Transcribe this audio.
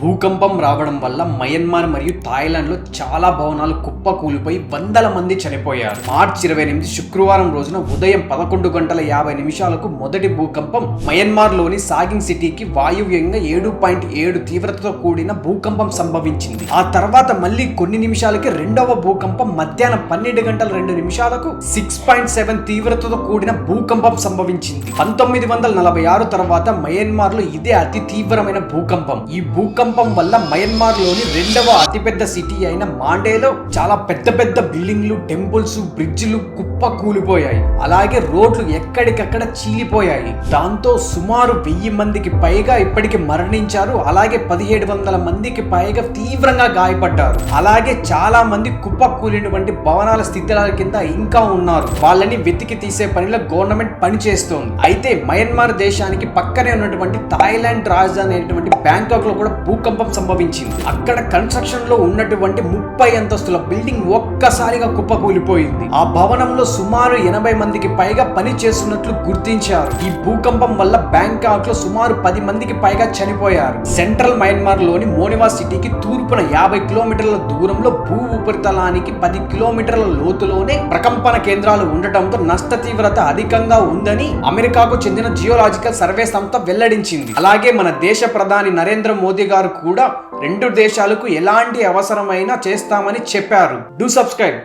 భూకంపం రావడం వల్ల మయన్మార్ మరియు థాయిలాండ్ లో చాలా భవనాలు కుప్పకూలిపోయి వందల మంది చనిపోయారు. మార్చి 28 శుక్రవారం రోజున ఉదయం 11:50 మొదటి భూకంపం మయన్మార్ లోని సాగింగ్ సిటీకి వాయువ్యంగా 7.7 తీవ్రతతో కూడిన భూకంపం సంభవించింది. ఆ తర్వాత మళ్ళీ కొన్ని నిమిషాలకి రెండవ భూకంపం మధ్యాహ్నం 12:02 6.7 తీవ్రతతో కూడిన భూకంపం సంభవించింది. 1946 తర్వాత మయన్మార్ లో ఇదే అతి తీవ్రమైన భూకంపం. ఈ భూకంపం వల్ల మయన్మార్ లోని రెండవ అతిపెద్ద సిటీ అయిన మాండేలో చాలా పెద్ద బిల్డింగ్లు, టెంపుల్స్, బ్రిడ్జిలు కుప్ప కూలిపోయాయి. అలాగే రోడ్లు ఎక్కడికక్కడ చీలిపోయాయి. దాంతో సుమారు 1000 మందికి పైగా ఇప్పటికి మరణించారు. అలాగే 1700 మందికి పైగా తీవ్రంగా గాయపడ్డారు. అలాగే చాలా మంది కుప్ప కూలినటువంటి భవనాల స్థితిగతుల కింద ఇంకా ఉన్నారు. వాళ్ళని వెతికి తీసే పనిలో గవర్నమెంట్ పనిచేస్తోంది. అయితే మయన్మార్ దేశానికి పక్కనే ఉన్నటువంటి థాయిలాండ్ రాజధాని అయినటువంటి బ్యాంకాక్ లో కూడా భూకంపం సంభవించింది. అక్కడ కన్స్ట్రక్షన్ లో ఉన్నటువంటి 30 అంతస్తుల బిల్డింగ్ ఒక్కసారిగా కుప్పకూలిపోయింది. ఆ భవనంలో సుమారు 80 మందికి పైగా పని చేస్తున్నట్లు గుర్తించారు. ఈ భూకంపం వల్ల బ్యాంకాక్ లో సుమారు 10 మందికి పైగా చనిపోయారు. సెంట్రల్ మయన్మార్ లోని మోనివా సిటీకి తూర్పున 50 కిలోమీటర్ల దూరంలో భూ ఉపరితలానికి 10 కిలోమీటర్ల లోతులోనే ప్రకంపన కేంద్రాలు ఉండటంతో నష్ట తీవ్రత అధికంగా ఉందని అమెరికాకు చెందిన జియోలాజికల్ సర్వే సంస్థ వెల్లడించింది. అలాగే మన దేశ ప్రధాని నరేంద్ర మోదీ గారు కూడా రెండు దేశాలకు ఎలాంటి అవసరమైనా చేస్తామని చెప్పారు. Do subscribe.